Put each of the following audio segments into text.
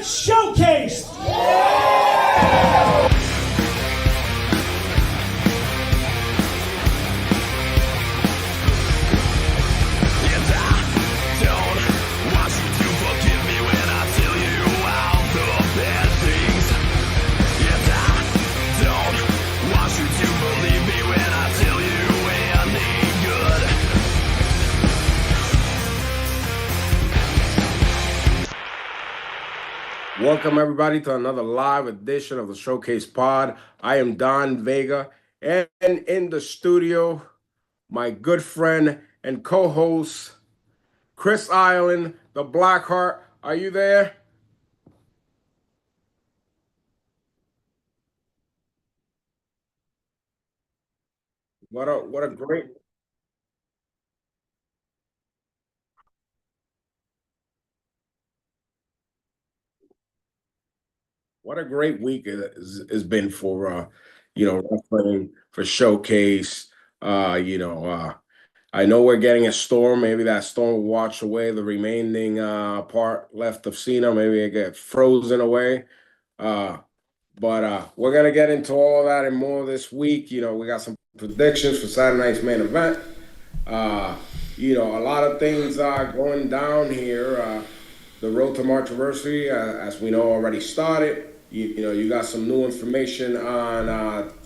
showcased. Welcome, everybody, to another live edition of the Showcase Pod. I am Don Vega, and in the studio, my good friend and co-host, Chris Island, the Blackheart. Are you there? What a great week it's been for wrestling, for Showcase. I know we're getting a storm. Maybe that storm will wash away the remaining part left of Cena. Maybe it get frozen away. But we're going to get into all that and more this week. We got some predictions for Saturday night's main event. A lot of things are going down here. The road to Marchiversary, as we know, already started. You got some new information on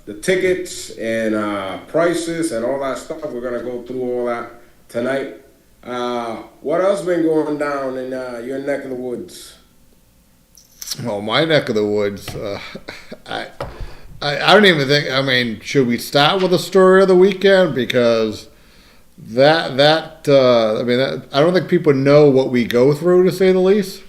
the tickets and prices and all that stuff. We're going to go through all that tonight. What else been going down in your neck of the woods? Well, my neck of the woods, I don't even think, should we start with the story of the weekend? Because I don't think people know what we go through, to say the least.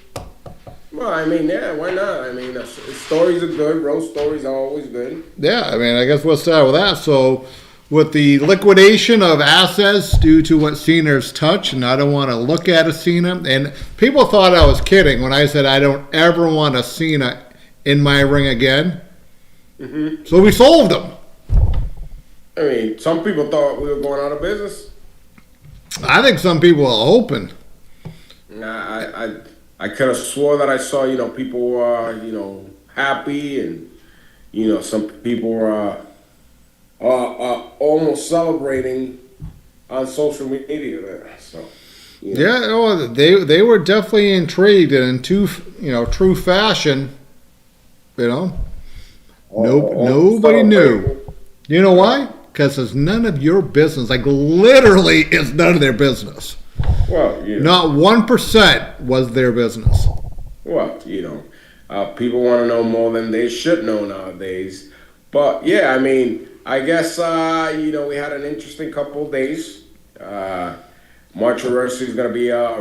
Well, yeah, why not? Stories are good. Roast stories are always good. Yeah, I guess we'll start with that. So, with the liquidation of assets due to what Cena's touched, and I don't want to look at a Cena, and people thought I was kidding when I said I don't ever want a Cena in my ring again. Mm-hmm. So we solved him. Some people thought we were going out of business. I think some people are hoping. I could have swore that I saw, people were, happy, and, some people were almost celebrating on social media there. So, yeah, they were definitely intrigued, and in true fashion, nobody knew. You know why? Because it's none of your business. Like, literally, it's none of their business. Well, not 1% was their business. Well, people want to know more than they should know nowadays. But yeah, I guess we had an interesting couple of days. Marchiversary is going to be a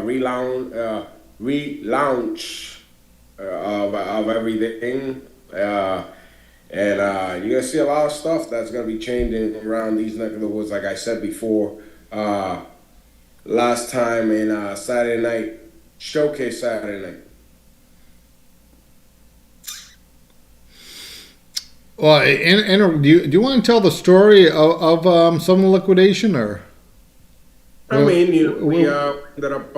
relaunch of everything. And you're going to see a lot of stuff that's going to be changing around these neck of the woods. Like I said before, last time in Saturday night, Showcase Saturday night. Well, do you want to tell the story of some of the liquidation, or? We ended up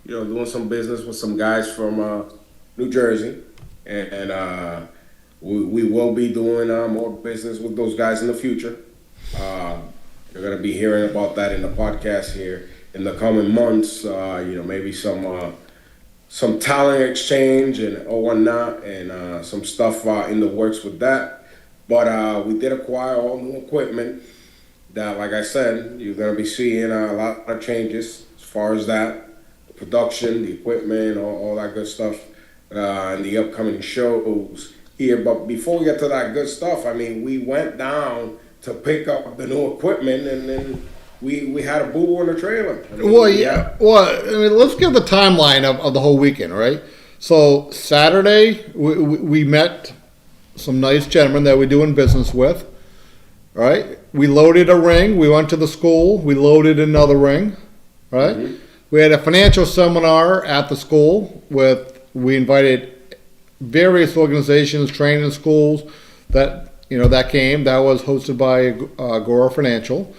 doing some business with some guys from New Jersey, and we will be doing more business with those guys in the future. You're going to be hearing about that in the podcast here in the coming months. Maybe some talent exchange and whatnot, and some stuff in the works with that. But we did acquire all new equipment that, like I said, you're going to be seeing a lot of changes as far as that, the production, the equipment, all that good stuff, and the upcoming shows here. But before we get to that good stuff, we went down to pick up the new equipment, and then we had a boo-boo in the trailer. Let's give the timeline of the whole weekend, right? So Saturday, we met some nice gentlemen that we're doing business with, right? We loaded a ring. We went to the school. We loaded another ring, right? Mm-hmm. We had a financial seminar at the school we invited various organizations, training schools that came. That was hosted by Agora Financial.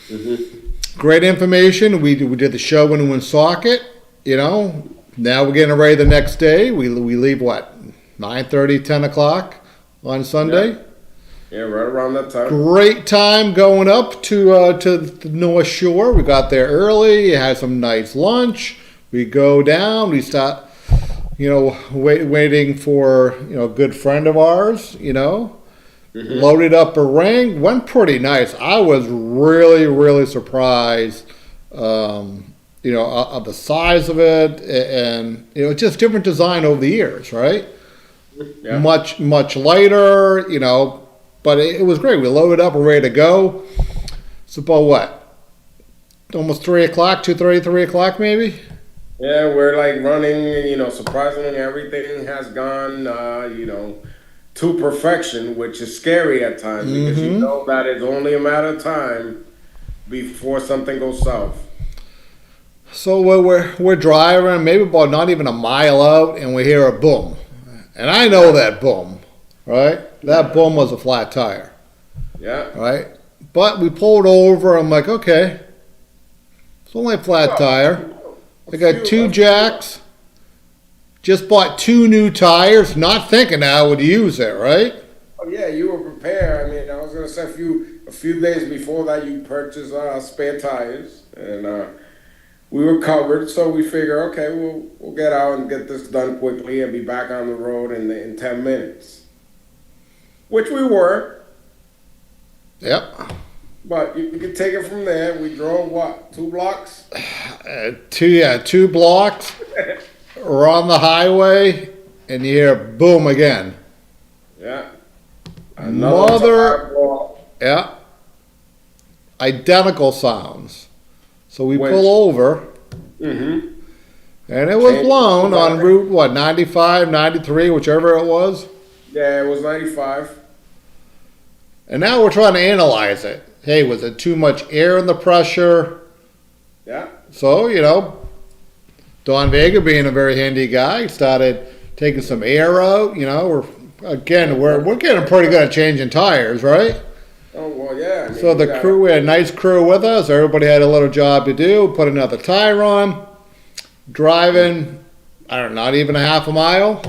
Mm-hmm. Great information. We did the show in Woonsocket. Now we're getting ready the next day. We leave what, 9:30, 10 o'clock on Sunday. Yeah, right around that time. Great time going up to the North Shore. We got there early, had some nice lunch. We go down, we start, waiting for, a good friend of ours, loaded up a ring, went pretty nice. I was really, really surprised, of the size of it, and, just different design over the years, right? Yeah. Much lighter, but it was great. We loaded up, we're ready to go. It's about what? Almost 3 o'clock, 2:30, 3 o'clock maybe? Yeah, we're like running, surprisingly everything has gone, to perfection, which is scary at times because you know that it's only a matter of time before something goes south. So we're driving, maybe about not even a mile out, and we hear a boom. And I know that boom, right? That boom was a flat tire. Yeah. Right? But we pulled over, I'm like, okay, it's only a flat tire. I got 2 jacks. Just bought 2 new tires, not thinking I would use it, right? Oh yeah, you were prepared. I mean, I was gonna say a few days before that you purchased spare tires, and we were covered. So we figure, okay, we'll get out and get this done quickly and be back on the road in 10 minutes, which we were. Yep. But you could take it from there. We drove what, 2 blocks? 2 blocks. We're on the highway, and you hear boom again. Yeah. Yeah. Identical sounds. So we Which? pull over, and it was blown on Route 95, 93, whichever it was. Yeah, it was 95. And now we're trying to analyze it. Hey, was it too much air in the pressure? Yeah. So, Don Vega, being a very handy guy, started taking some air out. We're getting pretty good at changing tires, right? Oh well, yeah. I mean, So the crew, we had a nice crew with us. Everybody had a little job to do. Put another tire on. Driving, I don't know, not even a half a mile.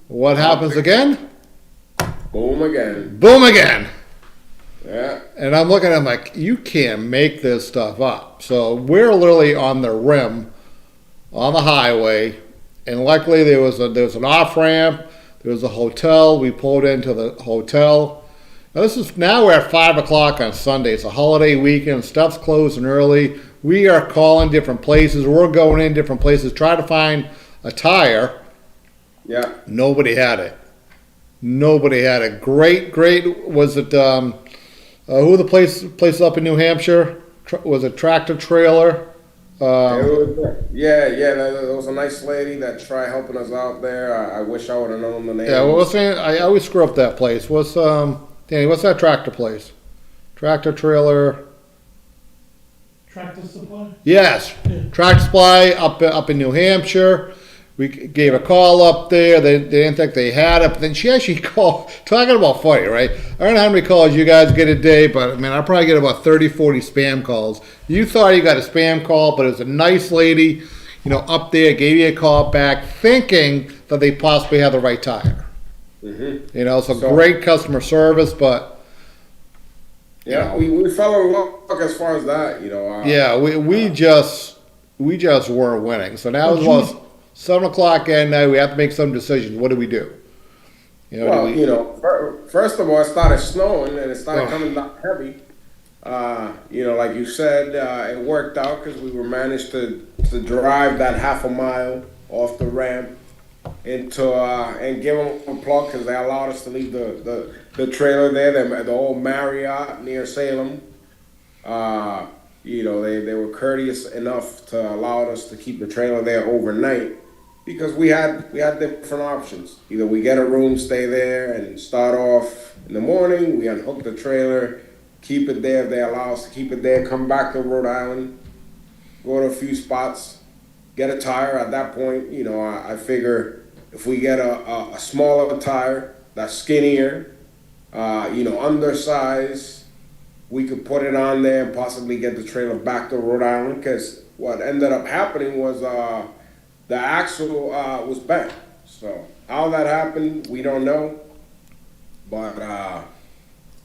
What happens again? Boom again. Boom again. Yeah. And I'm looking at him like, you can't make this stuff up. So we're literally on the rim, on the highway, and luckily there was an off ramp. There was a hotel. We pulled into the hotel. Now we're at 5 o'clock on Sunday. It's a holiday weekend. Stuff's closing early. We are calling different places. We're going in different places, trying to find a tire. Yeah. Nobody had it. Great. Was it, who the place up in New Hampshire? Was it Tractor Trailer? There was a nice lady that tried helping us out there. I wish I would have known the name. Yeah, well, I always screw up that place. Danny, what's that tractor place? Tractor Trailer. Tractor Supply? Yes, Yeah. Tractor Supply up in New Hampshire. We gave a call up there. They didn't think they had it, but then she actually called. Talking about funny, right? I don't know how many calls you guys get a day, but I probably get about 30, 40 spam calls. You thought you got a spam call, but it was a nice lady, up there, gave you a call back, thinking that they possibly had the right tire. So great customer service, but yeah, we fell in luck as far as that, we just weren't winning. So now it's almost 7 o'clock at night. We have to make some decisions. What do we do? First of all, it started snowing and it started coming down heavy. Like you said, it worked out because we managed to drive that half a mile off the ramp into and give them a plug because they allowed us to leave the trailer there, the old Marriott near Salem. They were courteous enough to allow us to keep the trailer there overnight because we had different options. Either we get a room, stay there, and start off in the morning. We unhook the trailer, keep it there if they allow us to keep it there. Come back to Rhode Island, go to a few spots, get a tire. At that point, I figure if we get a smaller tire that's skinnier, undersized, we could put it on there and possibly get the trailer back to Rhode Island. Because what ended up happening was the axle was bent. So how that happened, we don't know. But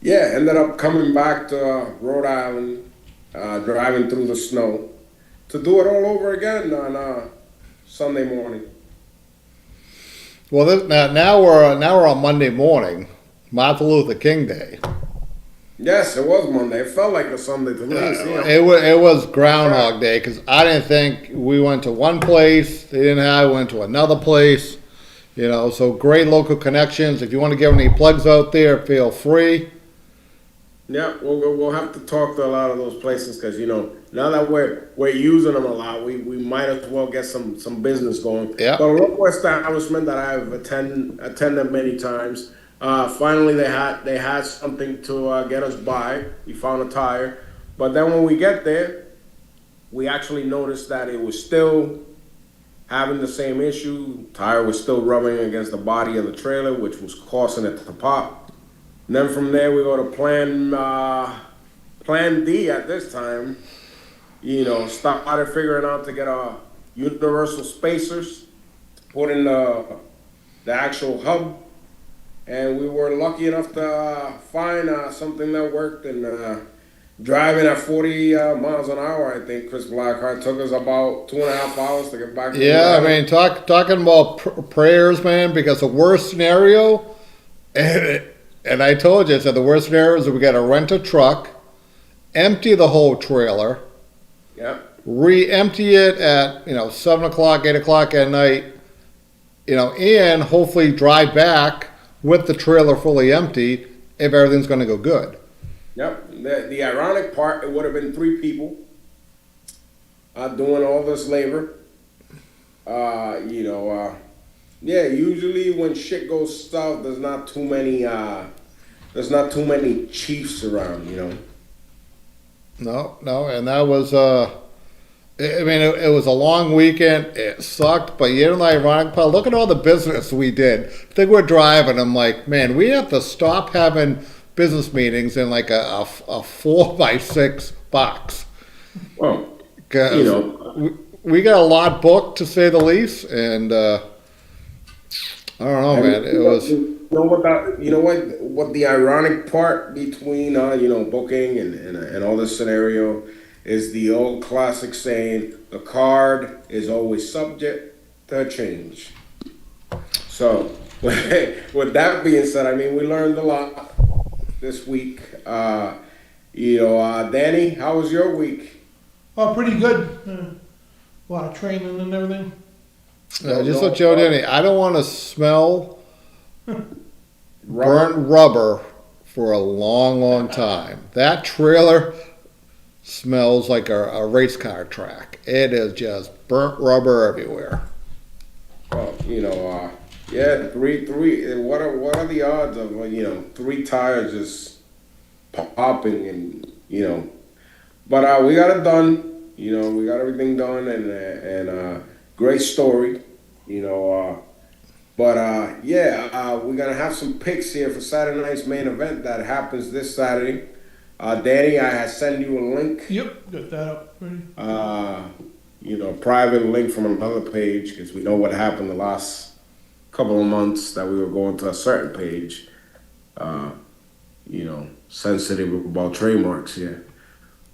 yeah, ended up coming back to Rhode Island, driving through the snow to do it all over again on Sunday morning. Well, now we're on Monday morning, Martin Luther King Day. Yes, it was Monday. It felt like a Sunday to me. It was Groundhog Day because I didn't think we went to one place. They didn't have. Went to another place. You know, so great local connections. If you want to give any plugs out there, feel free. Yeah, we'll have to talk to a lot of those places because now that we're using them a lot, we might as well get some business going. Yeah. But a local establishment that I've attended many times. Finally, they had something to get us by. We found a tire, but then when we get there, we actually noticed that it was still having the same issue. Tire was still rubbing against the body of the trailer, which was causing it to pop. And then from there, we go to Plan D at this time. Started figuring out to get universal spacers, put in the actual hub. And we were lucky enough to find something that worked. And driving at 40 miles an hour, I think Chris Blackheart took us about 2.5 hours to get back. Yeah, I mean, talking about prayers, man. Because the worst scenario, and I told you, I said the worst scenario is that we got to rent a truck, empty the whole trailer, re-empty it at 7 o'clock, 8 o'clock at night, and hopefully drive back with the trailer fully empty if everything's going to go good. Yep. The ironic part, it would have been 3 people doing all this labor. Usually when shit goes south, there's not too many chiefs around, No, and that was it was a long weekend. It sucked, but the ironic part, look at all the business we did. I think we're driving. I'm like, man, we have to stop having business meetings in like a 4x6 box. Well, we got a lot booked to say the least, and I don't know, man. It was. What the ironic part between booking and all this scenario is the old classic saying, the card is always subject to change. So with that being said, I mean, we learned a lot this week. Danny, how was your week? Oh, pretty good. A lot of training and everything. Just so Joe Danny, I don't want to smell burnt rubber for a long, long time. That trailer smells like a race car track. It is just burnt rubber everywhere. Well, three. What are the odds of 3 tires just popping and But we got it done. We got everything done and great story. We're gonna have some picks here for Saturday night's main event that happens this Saturday. Danny, I send you a link. Yep, got that up ready. Private link from another page because we know what happened the last couple of months that we were going to a certain page. Sensitive about trademarks here.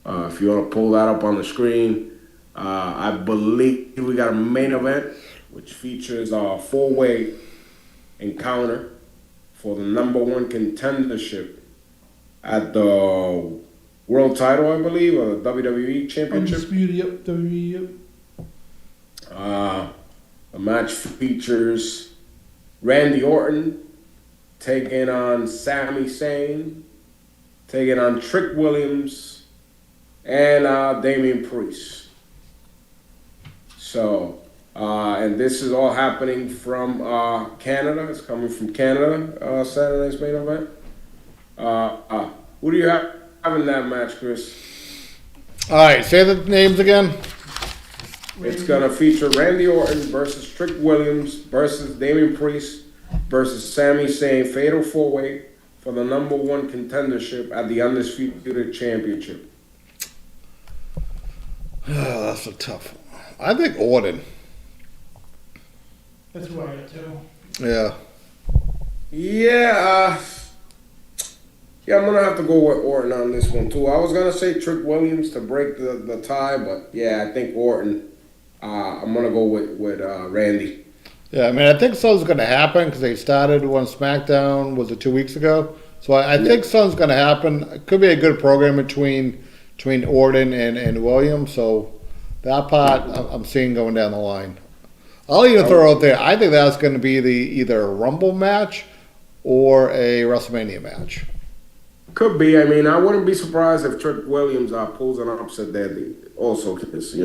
If you want to pull that up on the screen, I believe we got a main event which features a 4-way encounter for the #1 contendership at the world title, I believe, or the WWE Championship. Undisputed, yep, WWE, yep. The match features Randy Orton taking on Sami Zayn, taking on Trick Williams, and Damian Priest. So, and this is all happening from Canada. It's coming from Canada, Saturday's main event. Who do you have in that match, Chris? All right, say the names again. It's going to feature Randy Orton versus Trick Williams versus Damian Priest versus Sami Zayn, fatal 4-way for the #1 contendership at the Undisputed Championship. Oh, that's a tough one. I think Orton. That's who I got too. Yeah. Yeah, yeah, I'm gonna have to go with Orton on this one too. I was gonna say Trick Williams to break the tie, but yeah, I think Orton. I'm gonna go with Randy. Yeah, I mean, I think something's going to happen because they started on SmackDown, was it 2 weeks ago? So I Yeah. think something's going to happen. It could be a good program between Orton and Williams. So that part I'm seeing going down the line. I'll even throw out there, I think that's going to be either a Rumble match or a WrestleMania match. Could be. I mean, I wouldn't be surprised if Trick Williams pulls an upset there. Also, because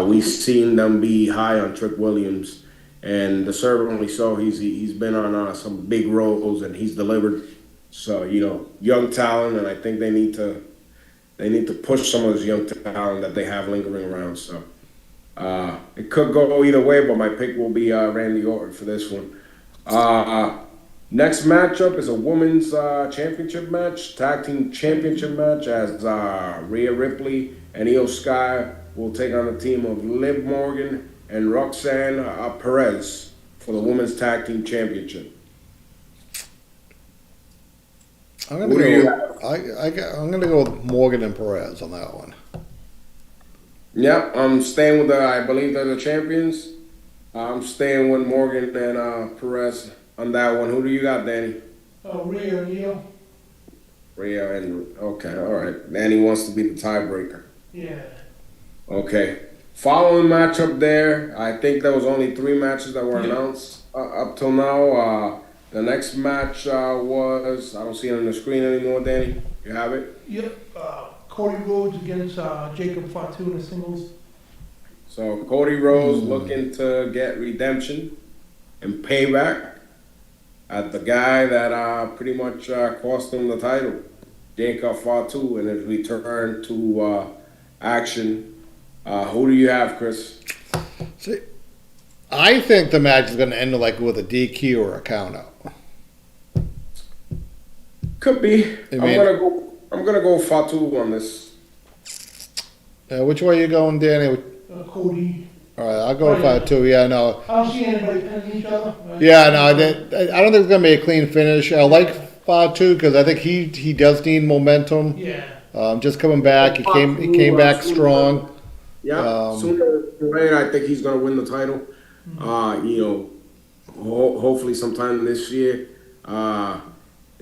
we've seen them be high on Trick Williams, and the certainly so. He's been on some big roles and he's delivered. So young talent, and I think they need to push some of this young talent that they have lingering around. So it could go either way, but my pick will be Randy Orton for this one. Next matchup is a women's championship match, tag team championship match, as Rhea Ripley and Io Sky will take on the team of Liv Morgan and Roxanne Perez for the women's tag team championship. I'm going to Who do you I'm going to go with Morgan and Perez on that one. Yep, I'm staying with I believe they're the champions. I'm staying with Morgan and Perez on that one. Who do you got, Danny? Rhea and Io. Rhea and okay, all right. Danny wants to be the tiebreaker. Yeah. Okay. Following matchup there, I think there was only 3 matches that were Yeah. announced up till now. The next match was, I don't see it on the screen anymore, Danny. You have it? Yep. Cody Rhodes against Jacob Fatu in the singles. So Cody Rhodes looking to get redemption and payback at the guy that pretty much cost him the title, Jacob Fatu, in his return to action. Who do you have, Chris? See, I think the match is going to end like with a DQ or a count out. Could be. I mean- I'm gonna go Fatu on this. Which way you going, Danny? Cody. All right, I'll go with Fatu. Yeah, no. I don't see anybody pinning each other. Yeah, no, I don't think it's going to be a clean finish. I like Fatu because I think he does need momentum. Yeah. Just coming back, he came back strong. Yeah, sooner than later, I think he's gonna win the title. Hopefully sometime this year.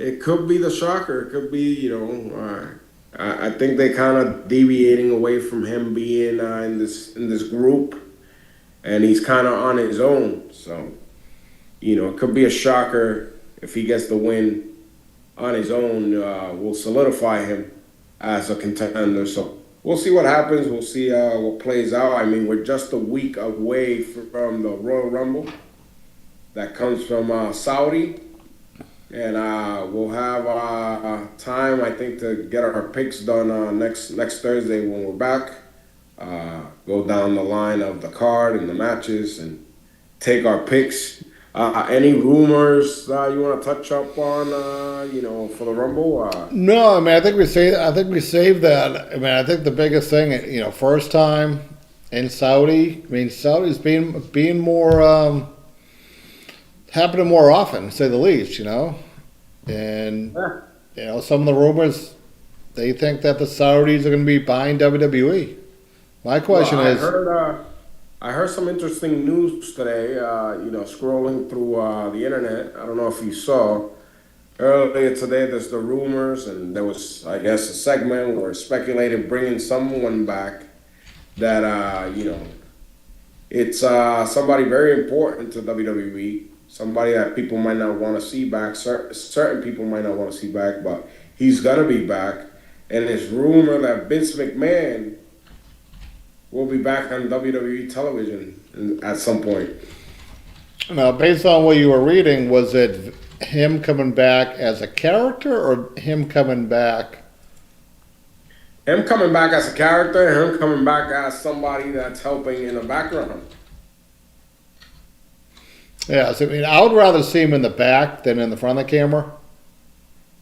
It could be the shocker. It could be, I think they kind of deviating away from him being in this group, and he's kind of on his own. So, it could be a shocker if he gets the win on his own. Will solidify him as a contender. So we'll see what happens. We'll see what plays out. I mean, we're just a week away from the Royal Rumble that comes from Saudi. And we'll have time, I think, to get our picks done next Thursday when we're back. Go down the line of the card and the matches and take our picks. Any rumors you want to touch up on, for the Rumble? No, I mean, I think we saved that. I mean, I think the biggest thing, first time in Saudi. I mean, Saudi's being more happening more often, to say the least. And some of the rumors, they think that the Saudis are going to be buying WWE. My question is, I heard some interesting news today. Scrolling through the internet. I don't know if you saw earlier today. There's the rumors, and there was, I guess, a segment where speculated bringing someone back that it's somebody very important to WWE. Somebody that people might not want to see back. Certain people might not want to see back, but he's gonna be back. And it's rumor that Vince McMahon will be back on WWE television at some point. now, based on what you were reading, was it him coming back as a character or him coming back? Him coming back as a character, him coming back as somebody that's helping in the background. Yeah, so, I mean, I would rather see him in the back than in the front of the camera.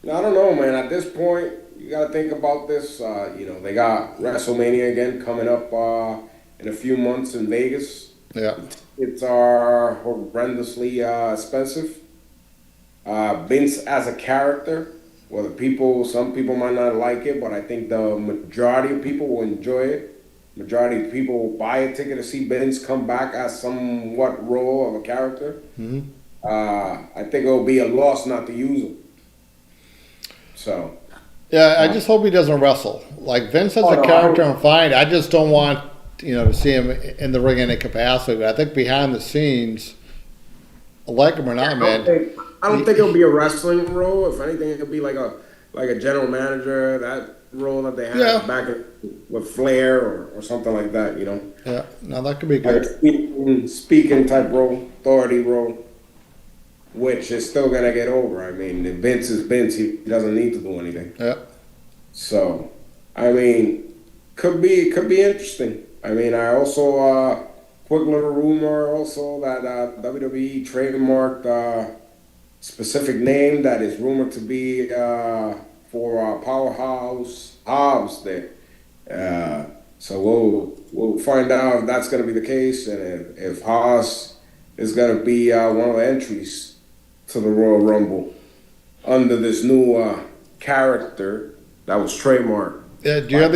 I don't know, man. At this point, you got to think about this. They got WrestleMania again coming up in a few months in Vegas. Yeah. It's are horrendously expensive. Vince as a character, some people might not like it, but I think the majority of people will enjoy it. Majority of people will buy a ticket to see Vince come back as somewhat role of a character. I think it will be a loss not to use him. So. Yeah, I just hope he doesn't wrestle. Like Vince as Oh, a no, character, I'm fine. I just don't want to see him in the ring in any capacity. But I think behind the scenes, like him or not, man. I don't think it'll be a wrestling role. If anything, it'll be like a general manager, that role that they had back with Flair or something like that. Yeah, no, that could be Like good. a speaking type role, authority role, which is still gonna get over. I mean, if Vince is Vince. He doesn't need to do anything. Yeah. So, I mean, could be interesting. I mean, I also quick little rumor also that WWE trademarked specific name that is rumored to be for Powerhouse Hobbs there. So we'll find out if that's going to be the case, and if Haas is going to be one of the entries to the Royal Rumble under this new character that was trademarked. Yeah. Do you have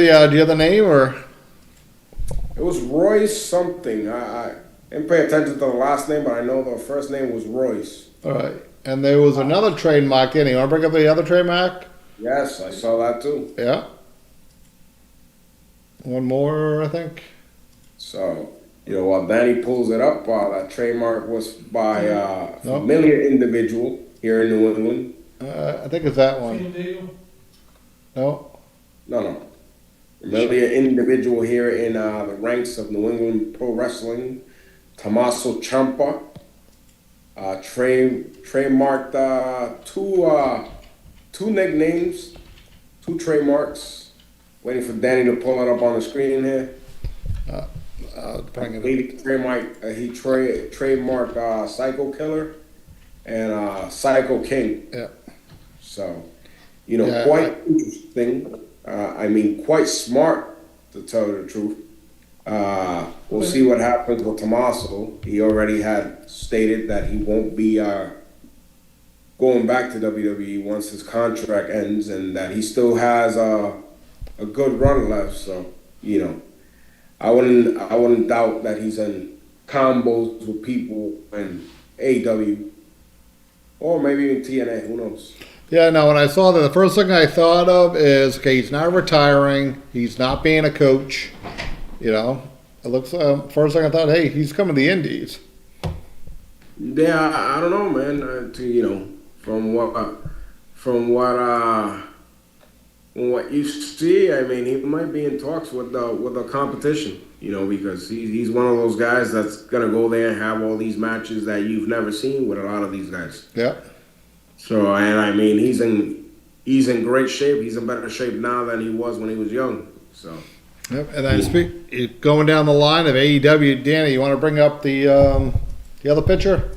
the name or? It was Royce something. I didn't pay attention to the last name, but I know the first name was Royce. All right. And there was another trademark. You want to bring up the other trademark? Yes, I saw that too. Yeah. One more, I think. So, while Danny pulls it up, that trademark was by a familiar individual here in New England. I think it's that one. No. No. Familiar individual here in the ranks of New England Pro Wrestling, Tommaso Ciampa. Trademarked two nicknames, two trademarks. Waiting for Danny to pull it up on the screen here. Trademarked Psycho Killer and Psycho King. Yeah. So, quite interesting. I mean, quite smart, to tell you the truth. We'll see what happens with Tommaso. He already had stated that he won't be going back to WWE once his contract ends, and that he still has a good run left. So, I wouldn't doubt that he's in combos with people in AEW or maybe even TNA. Who knows? Yeah, no, when I saw that, the first thing I thought of is, okay, he's not retiring. He's not being a coach. It looks, first thing I thought, hey, he's coming to the Indies. Yeah, I don't know, man. From what you see, I mean, he might be in talks with the competition, because he's one of those guys that's gonna go there and have all these matches that you've never seen with a lot of these guys. Yeah. So, and I mean, he's in great shape. He's in better shape now than he was when he was young. So. Yep. And then going down the line of AEW, Danny, you want to bring up the other picture?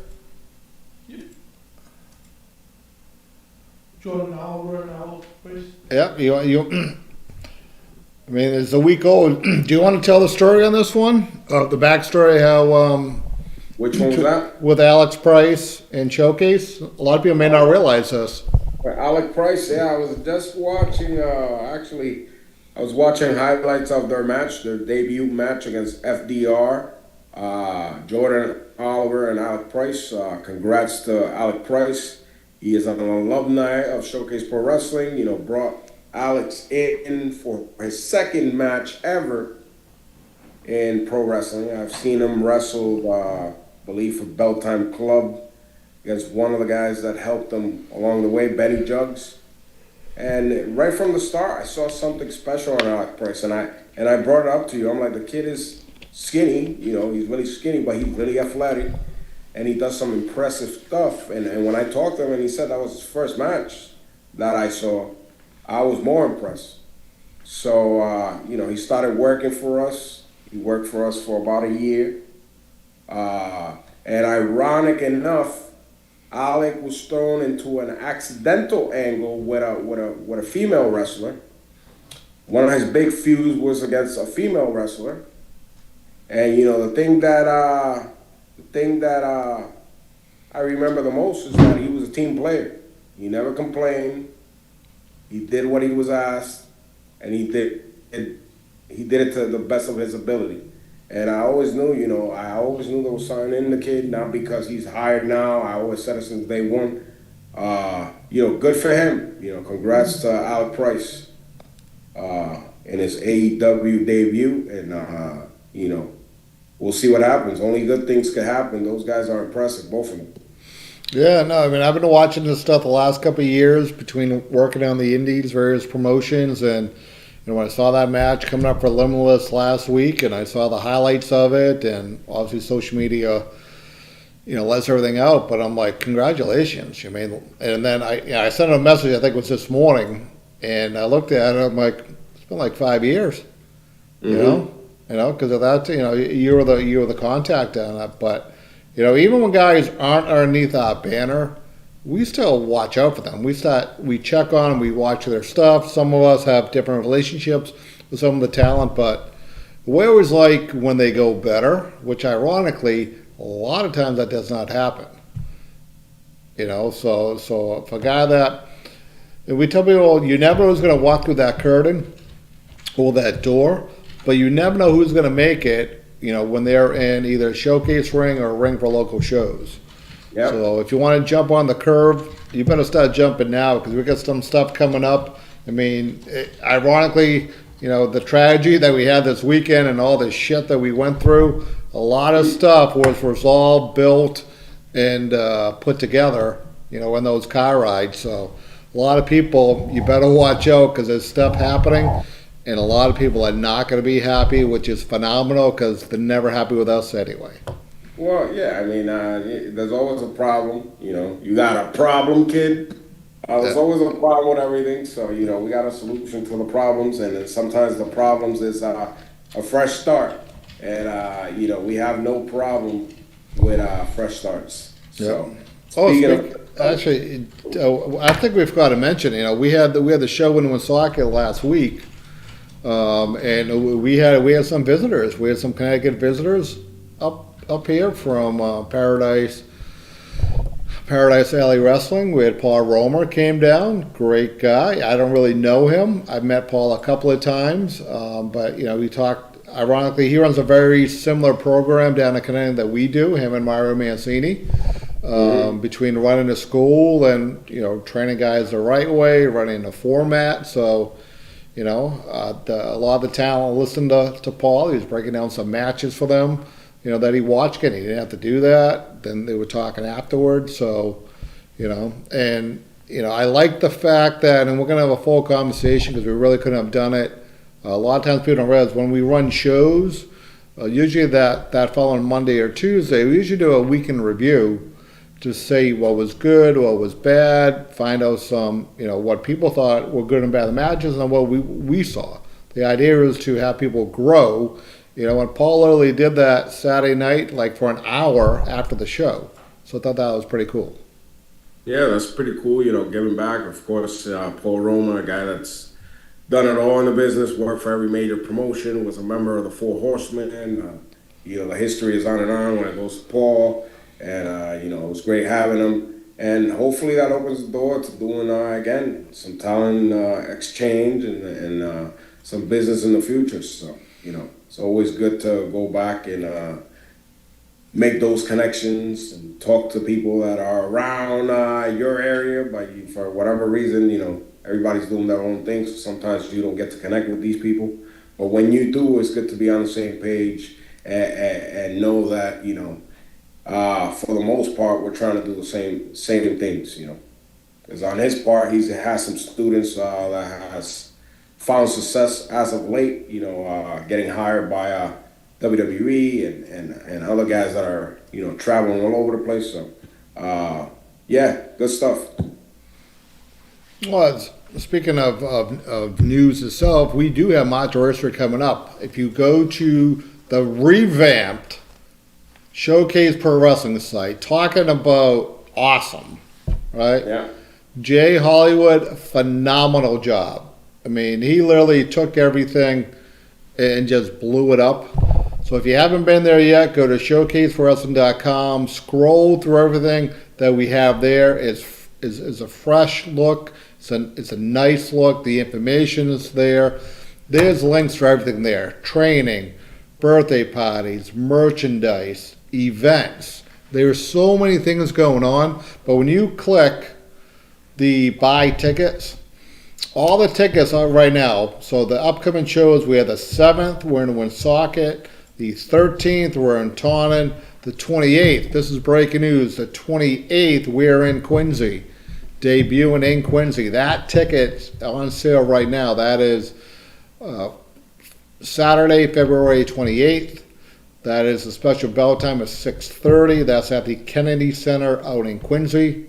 Jordan Oliver and Alex Priest. Yeah. You. I mean, it's a week old. Do you want to tell the story on this one? The backstory, how which one was that? With Alex Price and Showcase. A lot of people may not realize this. Alex Price, yeah, I was just watching. I was watching highlights of their match, their debut match against FDR. Jordan Oliver and Alex Price. Congrats to Alex Price. He is an alumni of Showcase Pro Wrestling. Brought Alex in for his second match ever in pro wrestling. I've seen him wrestle, I believe, for Bell Time Club against one of the guys that helped him along the way, Benny Juggs. And right from the start, I saw something special on Alex Price, and I brought it up to you. I'm like, the kid is skinny, he's really skinny, but he's really athletic, and he does some impressive stuff. And when I talked to him and he said that was his first match that I saw, I was more impressed. So, he started working for us. He worked for us for about a year. And ironic enough, Alec was thrown into an accidental angle with a female wrestler. One of his big feuds was against a female wrestler. And you know, the thing that I remember the most is that he was a team player. He never complained. He did what he was asked, and he did it to the best of his ability. And I always knew, you know, there was something in the kid, not because he's hired now. I always said it since day one. You know, good for him. You know, congrats to Alec Price in his AEW debut, and you know, we'll see what happens. Only good things could happen. Those guys are impressive, both of them. Yeah, no, I mean, I've been watching this stuff the last couple of years between working on the indies, various promotions, and you know, when I saw that match coming up for Limitless last week, and I saw the highlights of it, and obviously social media, you know, lets everything out. But I'm like, congratulations! I mean, and then I sent him a message. I think it was this morning, and I looked at it. I'm like, it's been like 5 years, you know, because of that. You know, you were the contact on it, but. You know, even when guys aren't underneath our banner, we still watch out for them. We check on them, we watch their stuff. Some of us have different relationships with some of the talent, but we always like when they go better, which ironically, a lot of times that does not happen. You know, so if a guy that, and we tell people, you never know who's going to walk through that curtain or that door, but you never know who's going to make it. You know, when they're in either a showcase ring or a ring for local shows. Yep. So if you want to jump on the curve, you better start jumping now because we got some stuff coming up. I mean, ironically, you know, the tragedy that we had this weekend and all this shit that we went through, a lot of stuff was resolved, built, and put together, you know, in those car rides. So a lot of people, you better watch out because there's stuff happening. And a lot of people are not going to be happy, which is phenomenal because they're never happy with us anyway. Well, yeah, I mean, there's always a problem. You know, you got a problem, kid. There's always a problem with everything. So, you know, we got a solution to the problems. And then sometimes the problems is a fresh start. And, you know, we have no problem with fresh starts. So, actually, I think we've got to mention, you know, we had the show in Woonsocket last week. And we had some visitors. We had some Connecticut visitors up here from Paradise Alley Wrestling. We had Paul Romer came down, great guy. I don't really know him. I've met Paul a couple of times, but you know, we talked. Ironically, he runs a very similar program down in Connecticut that we do. Him and Mario Mancini, between running a school and you know training guys the right way, running a format. So. You know, a lot of the talent listened to Paul. He was breaking down some matches for them, you know, that he watched. And he didn't have to do that. Then they were talking afterwards. So, you know, and, you know, I like the fact that, and we're going to have a full conversation because we really couldn't have done it. A lot of times people don't realize when we run shows, usually that following Monday or Tuesday, we usually do a weekend review to say what was good, what was bad, find out some, you know, what people thought were good and bad matches and what we saw. The idea is to have people grow. You know, and Paul literally did that Saturday night, like for an hour after the show. So I thought that was pretty cool. Yeah, that's pretty cool, you know, giving back. Of course, Paul Roma, a guy that's done it all in the business, worked for every major promotion, was a member of the Four Horsemen. You know, the history is on and on when it goes to Paul. And, you know, it was great having him. And hopefully that opens the door to doing, again, some talent exchange and some business in the future. So, you know, it's always good to go back and make those connections and talk to people that are around your area. But for whatever reason, you know, everybody's doing their own thing. So sometimes you don't get to connect with these people. But when you do, it's good to be on the same page and know that, you know, for the most part, we're trying to do the same things, you know. Because on his part, he has some students that has found success as of late, you know, getting hired by WWE and other guys that are, you know, traveling all over the place. So, yeah, good stuff. Well, speaking of news itself, we do have Monterey coming up. If you go to the revamped Showcase Pro Wrestling site, talking about awesome, right? Yeah. Jay Hollywood, phenomenal job. I mean, he literally took everything and just blew it up. So if you haven't been there yet, go to showcaseforwrestling.com. Scroll through everything that we have there. It's a fresh look. It's a nice look. The information is there. There's links for everything there. Training, birthday parties, merchandise, events. There's so many things going on. But when you click the buy tickets, all the tickets are right now. So the upcoming shows, we have the 7th, we're in Woonsocket. The 13th, we're in Taunton. The 28th, this is breaking news. The 28th, we're in Quincy. Debuting in Quincy. That ticket's on sale right now. That is Saturday, February 28th. That is a special bell time of 6:30. That's at the Kennedy Center out in Quincy.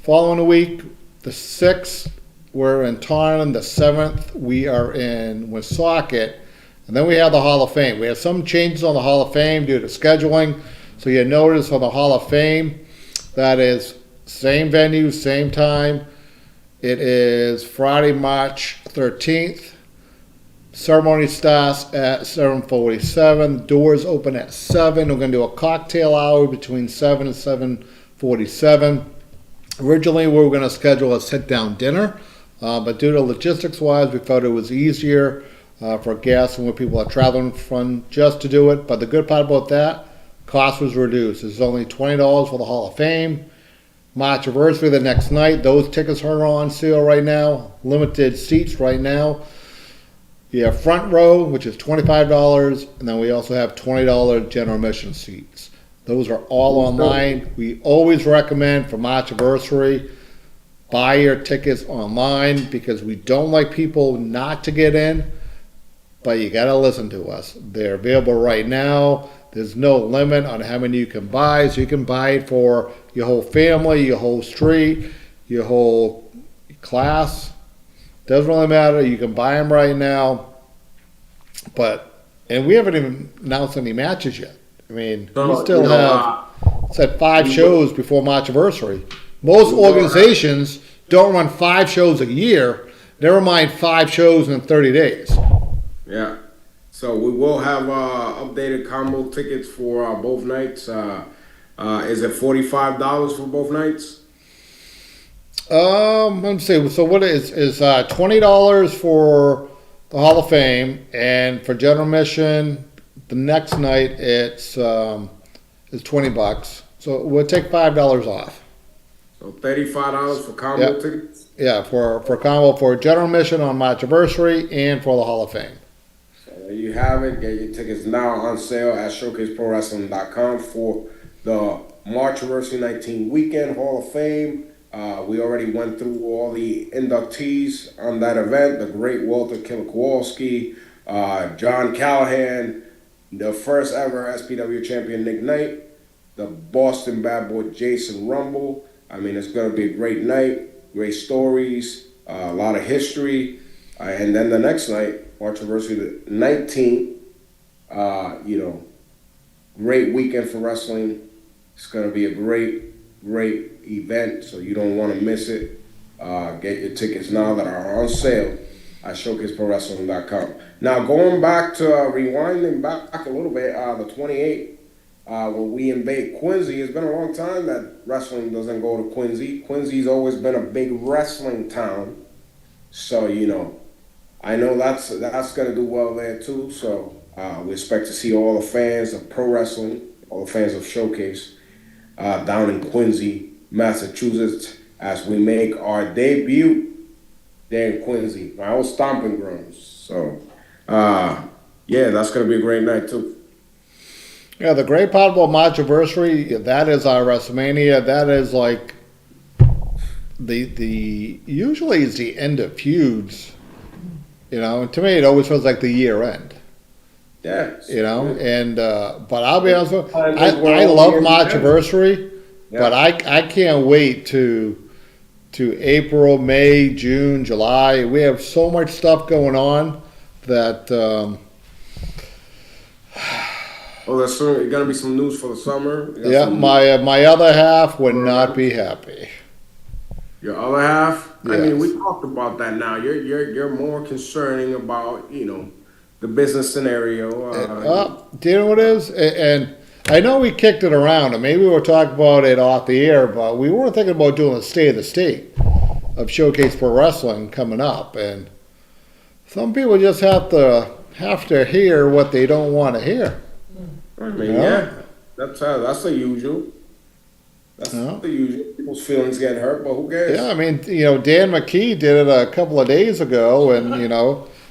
Following week, the 6th, we're in Taunton. The 7th, we are in Woonsocket. And then we have the Hall of Fame. We have some changes on the Hall of Fame due to scheduling. So you notice on the Hall of Fame, that is same venue, same time. It is Friday, March 13th. Ceremony starts at 7:47. Doors open at 7. We're going to do a cocktail hour between 7 and 7:47. Originally, we were going to schedule a sit-down dinner, but due to logistics-wise, we felt it was easier for guests and when people are traveling from just to do it. But the good part about that, cost was reduced. It's only $20 for the Hall of Fame. March anniversary the next night. Those tickets are on sale right now. Limited seats right now. You have front row, which is $25, and then we also have $20 general admission seats. Those are all online. We always recommend for March anniversary, buy your tickets online because we don't like people not to get in, but you got to listen to us. They're available right now. There's no limit on how many you can buy, so you can buy it for your whole family, your whole street, your whole class. Doesn't really matter. You can buy them right now. And we haven't even announced any matches yet. I mean, we still have said 5 shows before March anniversary. Most organizations don't run 5 shows a year. Never mind 5 shows in 30 days. Yeah. So we will have updated combo tickets for both nights. Is it $45 for both nights? Let me see. So what is $20 for the Hall of Fame, and for general admission, the next night it's $20. So we'll take $5 off. So $35 for combo tickets? Yeah, for combo for general admission on March anniversary and for the Hall of Fame. So there you have it. Get your tickets now on sale at showcaseprowrestling.com for the March anniversary 19 weekend Hall of Fame. We already went through all the inductees on that event. The great Walter Killer Kowalski, John Callahan, the first ever SPW champion Nick Knight, the Boston Bad Boy Jason Rumble. I mean, it's going to be a great night, great stories, a lot of history. And then the next night, March anniversary the 19th, great weekend for wrestling. It's going to be a great event, so you don't want to miss it. Get your tickets now that are on sale at showcaseprowrestling.com. Now, going back to rewinding back a little bit, the 28th, when we invade Quincy, it's been a long time that wrestling doesn't go to Quincy. Quincy's always been a big wrestling town, so I know that's going to do well there too. So we expect to see all the fans of pro wrestling, all the fans of Showcase, down in Quincy, Massachusetts, as we make our debut there in Quincy, my old stomping grounds. So, that's going to be a great night too. Yeah, the great part about March anniversary, that is our WrestleMania. That is like the usually is the end of feuds. And to me, it always feels like the year end. Yeah. But I'll be honest with you, I love March anniversary, but I can't wait to April, May, June, July. We have so much stuff going on that. There's going to be some news for the summer. My other half would not be happy. Your other half? Yes. I mean, we talked about that now. You're more concerning about, the business scenario. Do you know what it is? And I know we kicked it around, and maybe we'll talk about it off the air, but we were thinking about doing a state of the state of Showcase Pro Wrestling coming up, and some people just have to hear what they don't want to hear. I mean, yeah, that's the usual. That's the usual. People's feelings get hurt, but who cares? Yeah, I mean, Dan McKee did it a couple of days ago, and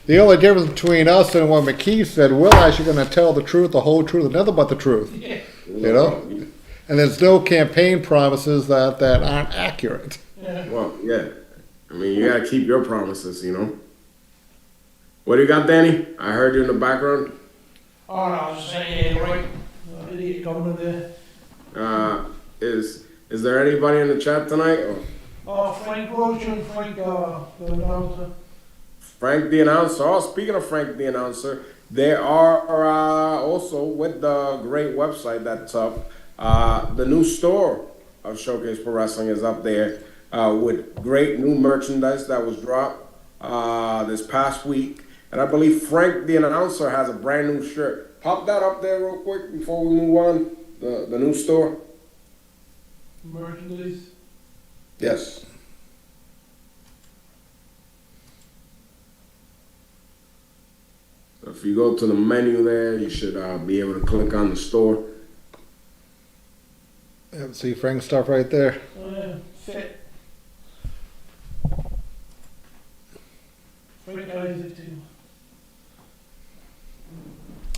the only difference between us and what McKee said, we're actually going to tell the truth, the whole truth, and nothing but the truth. Yeah. And there's no campaign promises that aren't accurate. Yeah. Well, yeah. I mean, you gotta keep your promises, What do you got, Danny? I heard you in the background. Oh, no, I was just saying, yeah, right. Idiot coming in there. Is there anybody in the chat tonight? Or? Oh, Frank Roach and Frank, the announcer. Frank the announcer. Oh, speaking of Frank the announcer, there are also with the great website that's up. The new store of Showcase Pro Wrestling is up there with great new merchandise that was dropped this past week. And I believe Frank the announcer has a brand new shirt. Pop that up there real quick before we move on. The new store. Merchandise. Yes. So if you go to the menu there, you should be able to click on the store. Yeah, see Frank's stuff right there. Oh, yeah, fit. Frank Isaac, too.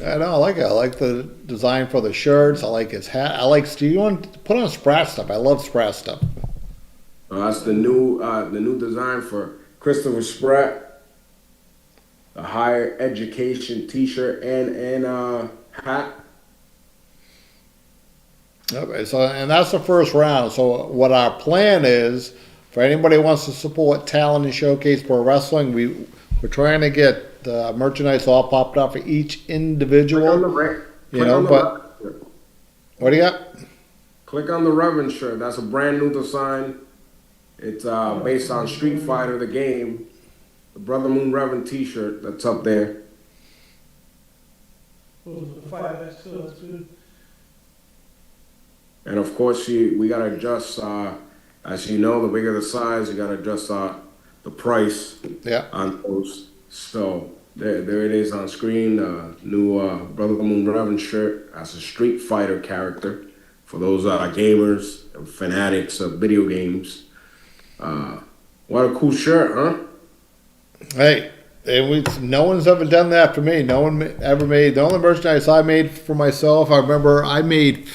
I know, I like it. I like the design for the shirts. I like his hat. Do you want to put on Sprat stuff? I love Sprat stuff. That's the new design for Christopher Spratt. The higher education T-shirt and hat. Okay, so and that's the first round. So what our plan is, for anybody who wants to support talent and Showcase Pro Wrestling, we're trying to get the merchandise all popped up for each individual. What do you got? Click on the Reverend shirt. That's a brand new design. It's based on Street Fighter, the game. The Brother Moon Reverend T-shirt that's up there. Oh, the 5X, so that's good. And of course, we gotta adjust. As you know, the bigger the size, you gotta adjust the price on those. So there it is on screen. New Brother Moon Reverend shirt as a Street Fighter character for those gamers and fanatics of video games. What a cool shirt, huh? Hey, no one's ever done that for me. No one ever made. The only merchandise I made for myself, I remember I made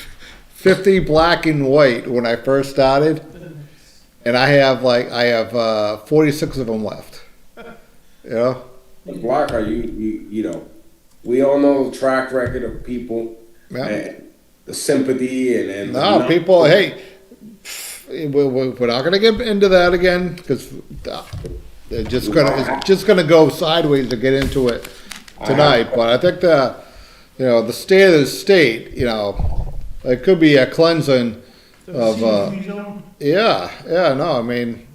50 black and white when I first started, and I have 46 of them left. Blackheart, we all know the track record of people and the sympathy and people. Hey, we're not gonna get into that again because it's just gonna go sideways to get into it tonight. But I think the state of the state, it could be a cleansing of, I mean,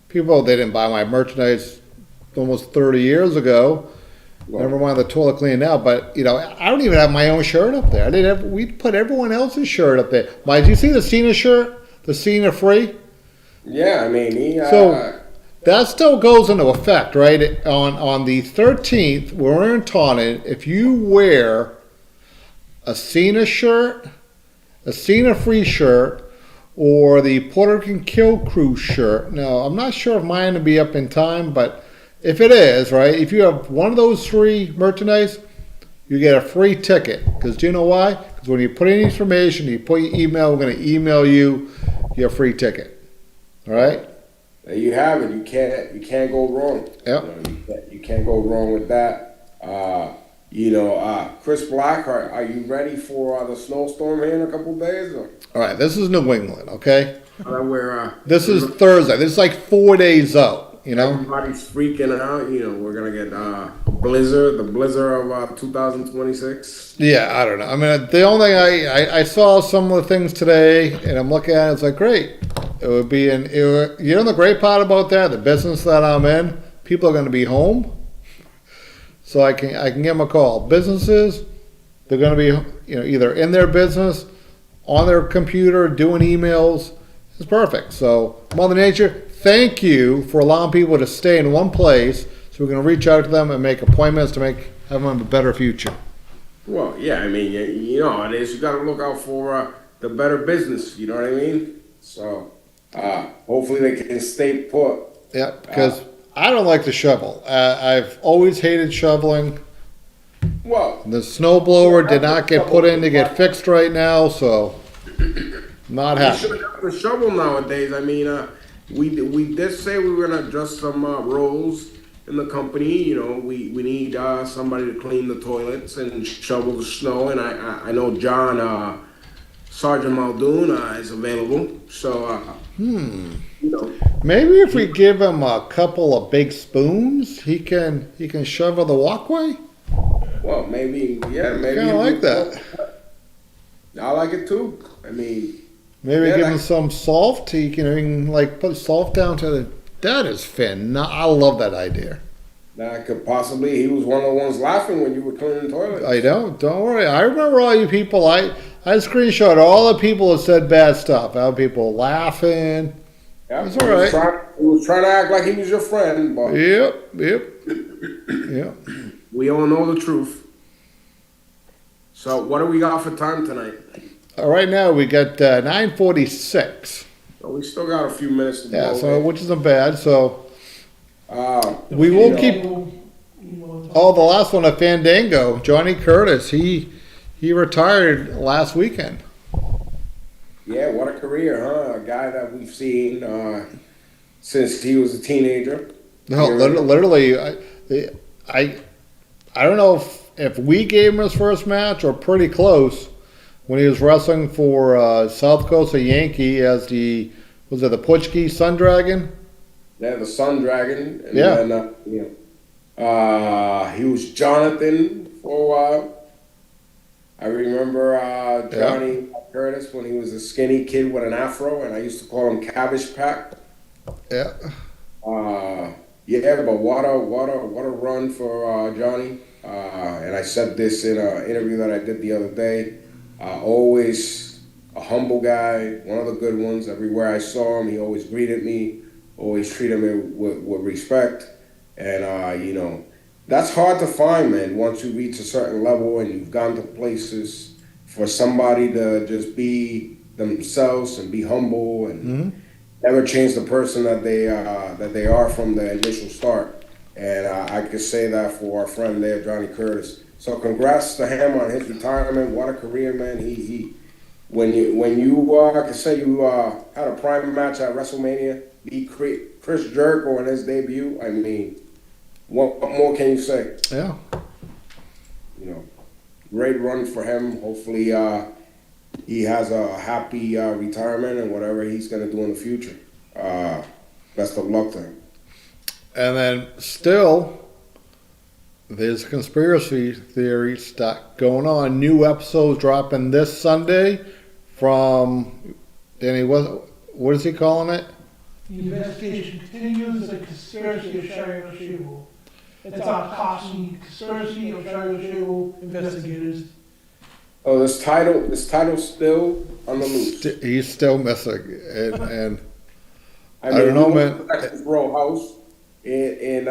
people, they didn't buy my merchandise almost 30 years ago. Never mind the toilet cleaning now, but, I don't even have my own shirt up there. We put everyone else's shirt up there. Did you see the Cena shirt? The Cena free? Yeah, I mean, so that still goes into effect, right? On the 13th, we're in Taunton. If you wear a Cena shirt, a Cena free shirt, or the Puerto Rican Kill Crew shirt. Now, I'm not sure if mine will be up in time, but if it is, right, if you have one of those three merchandise, you get a free ticket. Because do you know why? Because when you put in information, you put your email, we're going to email you your free ticket. All right? There you have it. You can't go wrong. Yep. You can't go wrong with that. Chris Blackheart, are you ready for the snowstorm here in a couple days? Or? All right, this is New England, okay? This is Thursday. This is like 4 days out, Everybody's freaking out. We're going to get a blizzard, the blizzard of 2026. Yeah, I don't know. I mean, the only thing I saw some of the things today, and I'm looking at it, it's like, great. It would be the great part about that, the business that I'm in, people are going to be home. so I can give them a call. Businesses, they're going to be either in their business, on their computer, doing emails. It's perfect. So Mother Nature, thank you for allowing people to stay in one place. So we're going to reach out to them and make appointments to have them have a better future. Well, yeah, I mean, you know how it is. You got to look out for the better business. You know what I mean? So hopefully they can stay put. Yeah, because I don't like to shovel. I've always hated shoveling. Well, The snowblower did not get put in to get fixed right now, so not we happy. should have got the shovel nowadays. I mean, we did say we were gonna adjust some roles in the company. You know, we need somebody to clean the toilets and shovel the snow. And I know John Sergeant Muldoon is available. So you know, Maybe if we give him a couple of big spoons, he can shovel the walkway. well, maybe maybe. Kind of like that. I like it too. I mean, Maybe Yeah, give him that- some salt. He can like put salt down to the. That is I love that idea. that could possibly. He was one of the ones laughing when you were cleaning toilets. I don't worry. I remember all you people. I screenshot all the people that said bad stuff. All people laughing. Yeah, It's all right. He was trying to act like he was your friend, but Yep. we all know the truth. So, what do we got for time tonight? Right now we got 9:46. So we still got a few minutes to Yeah, go. so which isn't bad. So Uh, we will you keep. know, Oh, the last one, a Fandango, Johnny Curtis. He retired last weekend. yeah, what a career, huh? A guy that we've seen since he was a teenager. No, Here- literally, I don't know if we gave him his first match or pretty close when he was wrestling for South Coast Yankee as the Portuguese Sun Dragon. Yeah, the Sun Dragon. And Yeah. then, he was Jonathan for a while. I remember Johnny Curtis when he was a skinny kid with an afro, and I used to call him Cabbage Pack. Yeah, Yeah, but what a run for Johnny. And I said this in an interview that I did the other day. Always a humble guy, one of the good ones. Everywhere I saw him, he always greeted me, always treated me with respect. And, that's hard to find, man, once you reach a certain level and you've gone to places for somebody to just be themselves and be humble and never change the person that they are from the initial start. And I could say that for our friend there, Johnny Curtis. So congrats to him on his retirement. What a career, man. When you I could say you had a private match at WrestleMania, beat Chris Jericho in his debut. I mean, what more can you say? yeah. Great run for him. Hopefully, he has a happy retirement and whatever he's going to do in the future. Best of luck to him. And then still, there's conspiracy theories that going on. New episodes dropping this Sunday from Danny. What is he calling it? The investigation continues the conspiracy of Shire Shable. It's our caution conspiracy of Shire Shable investigators. Oh, this title still on the loose. He's still missing, and I don't know, we man. went to Texas Row House in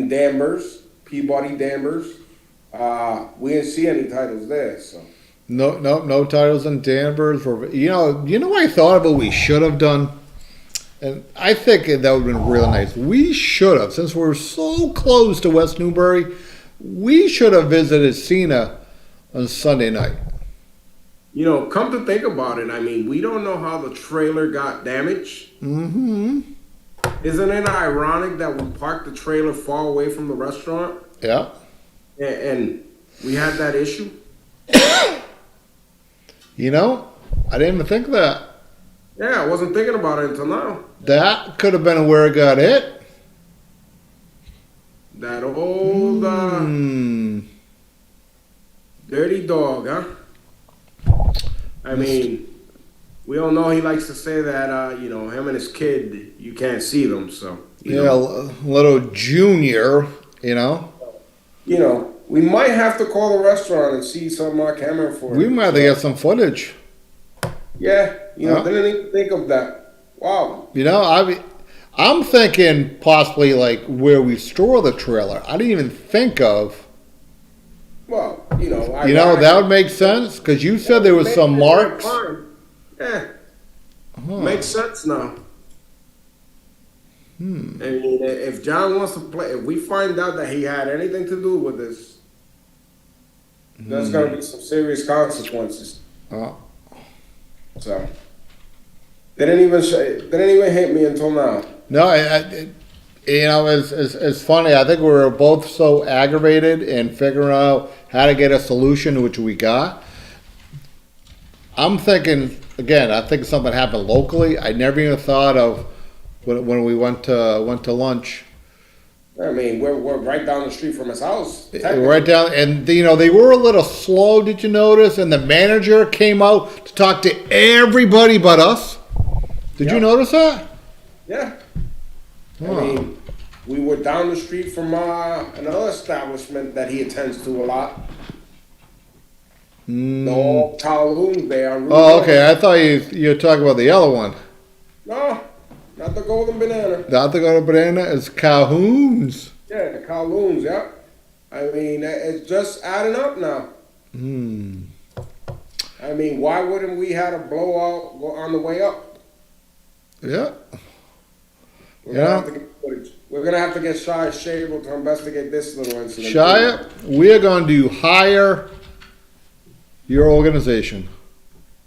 Danvers, Peabody, Danvers. We didn't see any titles there, so. no titles in Danvers. You know what I thought of what we should have done, and I think that would have been really nice. We should have, since we're so close to West Newbury, we should have visited Cena on Sunday night. Come to think about it, I mean, we don't know how the trailer got damaged. Mm-hmm. Isn't it ironic that we parked the trailer far away from the restaurant Yeah. and we had that issue? I didn't even think of that. Yeah, I wasn't thinking about it until now. That could have been where it got hit. That old dirty dog, huh? I mean, we all know he likes to say that, him and his kid, you can't see them, so. Little Junior, you know, we might have to call the restaurant and see some camera for We it. might have to get some footage. Yeah, you know, Huh? didn't even think of that. Wow. You know, I'm thinking possibly like where we store the trailer. I didn't even think of. Well, you know, You know, that would make sense because you said there was some marks. Yeah, Huh. makes sense now. I mean, if John wants to play, if we find out that he had anything to do with this, there's going to be some serious consequences. Oh. So, didn't even hit me until now. No, you know, it's funny. I think we were both so aggravated in figuring out how to get a solution, which we got. I'm thinking again. I think something happened locally. I never even thought of when we went to lunch. I mean, we're right down the street from his house. Right down, and you know they were a little slow. Did you notice? And the manager came out to talk to everybody but us. Did you Yep. notice that? Yeah. Huh. I mean, we were down the street from another establishment that he attends to a lot. The old Kowloon there. On Route Oh, 1. okay. I thought you were talking about the yellow one. No, not the Golden Banana. Not the Golden Banana. It's Calhoun's. Yeah, the Kowloons, yeah. I mean, it's just adding up now. Hmm. I mean, why wouldn't we have a blowout go on the way up? Yeah. We're gonna have to get footage. We're gonna have to get Shia Shable to investigate this little incident. Shia, we're going to hire your organization.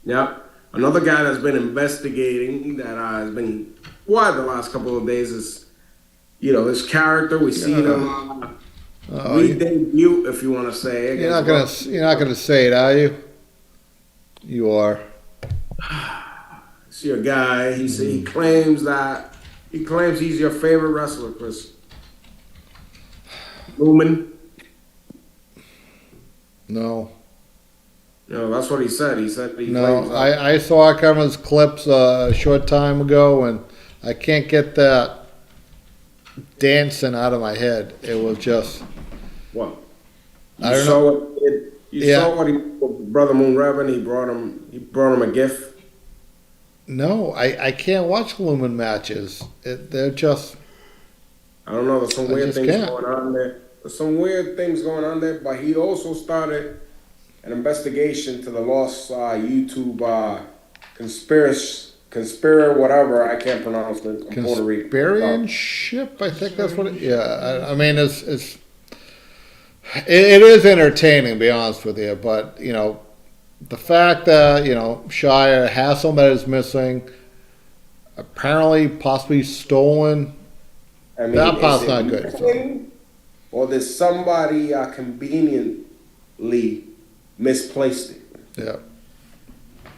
Yeah. Another guy that's been investigating that has been quiet the last couple of days is, you know, this character. We see him re-debut, if you want to say it. You're not gonna say it, are you? You are. See a guy. He claims he's your favorite wrestler, Chris. Lumen. No. No, that's what he said. He said he No. claims that. I saw Kevin's clips a short time ago, and I can't get that dancing out of my head. It was just. What? I You don't saw know. what saw what he with Brother Moon Reverend. He brought him a gift. No, I can't watch Lumen matches. They're just. I don't know. There's some I weird just things can't. going on there. There's some weird things going on there. But he also started an investigation to the lost YouTube conspirator, whatever. I can't pronounce it. I'm Puerto Rican. Conspirationship? I think that's what it. Yeah, I mean it is entertaining, to be honest with you. But you know, the fact that you know Shia has someone that is missing, apparently possibly stolen. I mean, That is part's it not good, missing, or did somebody conveniently misplaced it? Yeah.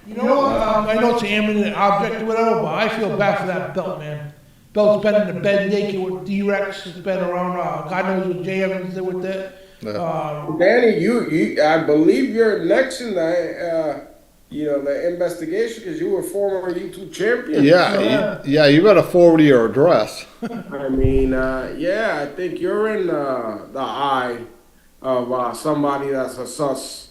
You know, I know it's an imminent object or whatever, but I feel bad for that belt, man. Belt's been in the bed naked with D-Rex. It's been around, God knows what Jay Evans did with it. Danny, you, I believe you're next in the, the investigation because you were former YouTube champion. Yeah, you better forward your address. I mean, I think you're in the eye of somebody that's a sus.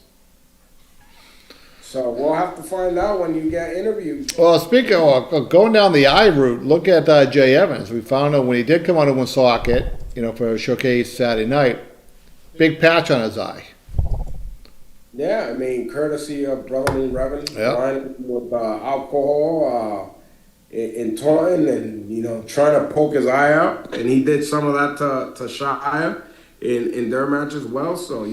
So we'll have to find out when you get interviewed. Well, speaking of going down the eye route, look at Jay Evans. We found out when he did come out of Woonsocket, for a showcase Saturday night, big patch on his eye. Yeah, I mean, courtesy of Brother Moon Reverend, Yep. with alcohol in Taunton and, trying to poke his eye out. And he did some of that to Shia in their match as well. So,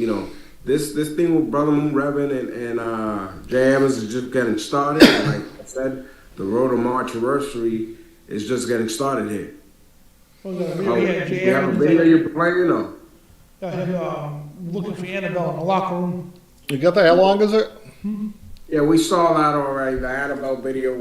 this thing with Brother Moon Reverend and Jay Evans is just getting started. And like I said, the road to March anniversary is just getting started here. We You have a video you're playing or? Looking for Annabelle in the locker room. You got that? How long is it? Yeah, we saw that already. The Annabelle video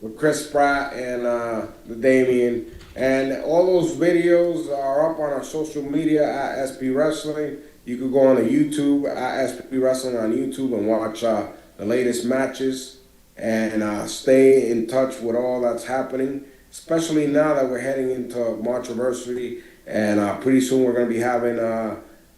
with Chris Pratt and the Damien. And all those videos are up on our social media at SP Wrestling. You could go on to YouTube at SP Wrestling on YouTube and watch the latest matches and stay in touch with all that's happening, especially now that we're heading into March anniversary and pretty soon we're going to be having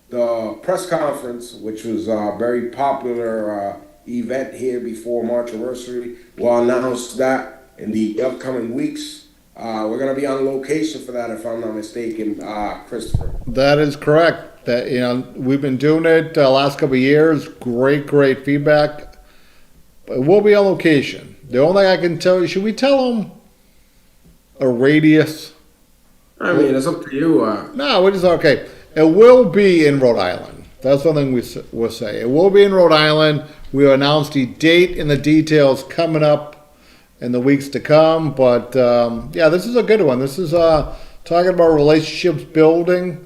the press conference, which was a very popular event here before March anniversary. We'll announce that in the upcoming weeks. We're going to be on location for that, if I'm not mistaken, Christopher. That is correct. That, you know, we've been doing it last couple of years. Great feedback. But we'll be on location. The only thing I can tell you, should we tell them a radius? I mean, it's up to you. No, we just okay. It will be in Rhode Island. That's one thing we'll say. It will be in Rhode Island. We'll announce the date and the details coming up in the weeks to come. But yeah, this is a good one. This is talking about relationships building.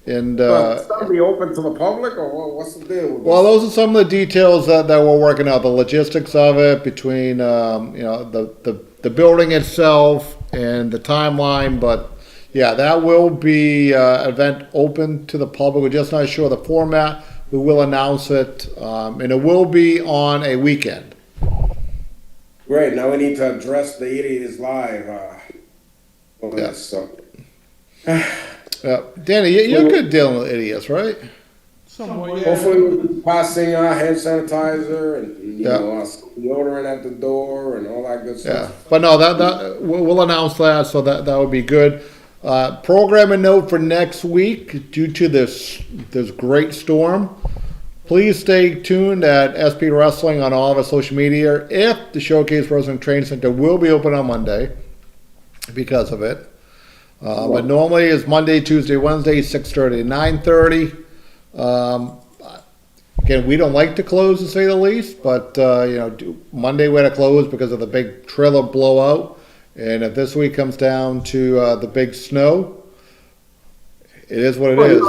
And But it's gonna be open to the public, or what's the deal with well, this? those are some of the details that we're working out. The logistics of it between you know, the building itself and the timeline. But yeah, that will be event open to the public. We're just not sure the format. We will announce it, and it will be on a weekend. Great. Now we need to address the Idiot is Live. On Yeah. this, so. Danny, you're good dealing with idiots, right? Somewhat, yeah. Hopefully, we'll be passing hand sanitizer and you Yeah. know, deodorant at the door and all that good Yeah, stuff. but no, that we'll announce that, so that would be good. Programming note for next week, due to this great storm, please stay tuned at SP Wrestling on all of our social media. If the Showcase Wrestling Training Center will be open on Monday because of it. But normally it's Monday, Tuesday, Wednesday, 6:30 to 9:30. Again, we don't like to close, to say the least, but you know, Monday we had to close because of the big trailer blowout. And if this week comes down to the big snow, it is what it Well, is.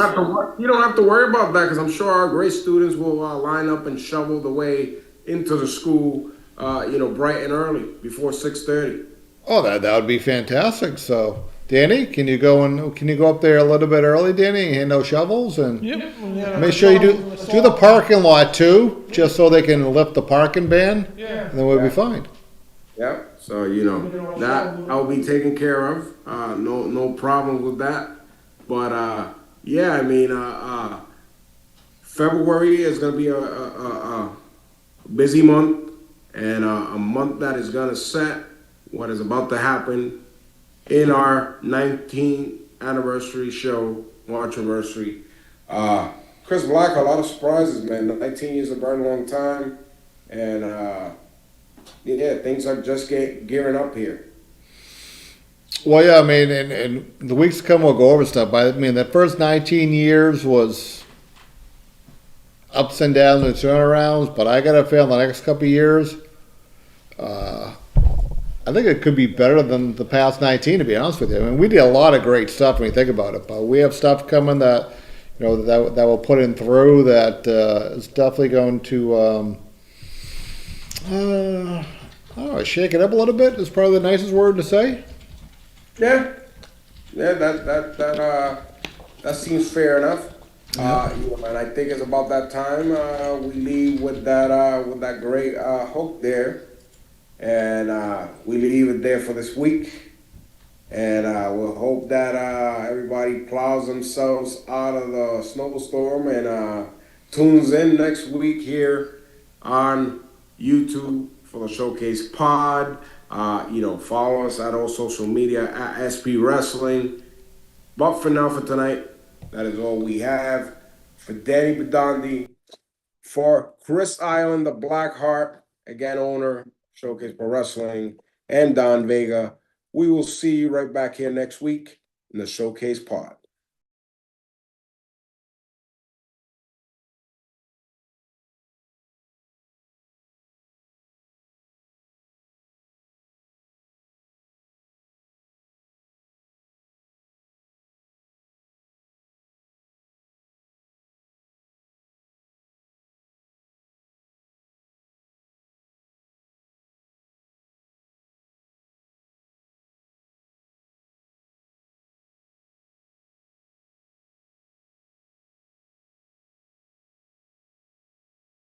you don't have to worry about that, because I'm sure our great students will line up and shovel the way into the school, you know, bright and early before 6:30. Oh, that would be fantastic. So, Danny, can you go up there a little bit early, Danny, and hand those shovels and Yep. Yeah, make sure you do the parking lot too, just so they can lift the parking ban, Yeah. and then we'll be fine. Yeah, so you know that I'll be taken care of. No problem with that. But yeah, I mean, February is gonna be a busy month, and a month that is gonna set what is about to happen in our 19th anniversary show, March anniversary. Chris Black, a lot of surprises, man. 19 years is a very long time, and yeah, things are just gearing up here. Well, yeah, I mean, and the weeks to come, we'll go over stuff. But I mean, the first 19 years was ups and downs and turnarounds. But I got a feeling the next couple of years, I think it could be better than the past 19, to be honest with you. I mean, we did a lot of great stuff when you think about it. But we have stuff coming that, you know, that we'll put in through that is definitely going to, I don't know, shake it up a little bit is probably the nicest word to say. Yeah, that seems fair enough. You know, and I think it's about that time we leave with that great hook there, and we leave it there for this week. And we'll hope that everybody plows themselves out of the snowstorm and tunes in next week here on YouTube for the Showcase Pod. You know, follow us at all social media at SP Wrestling. But for now, for tonight, that is all we have. For Danny Bedondi, for Chris Island, the Blackheart, again, owner, Showcase Pro Wrestling, and Don Vega, we will see you right back here next week in the Showcase Pod.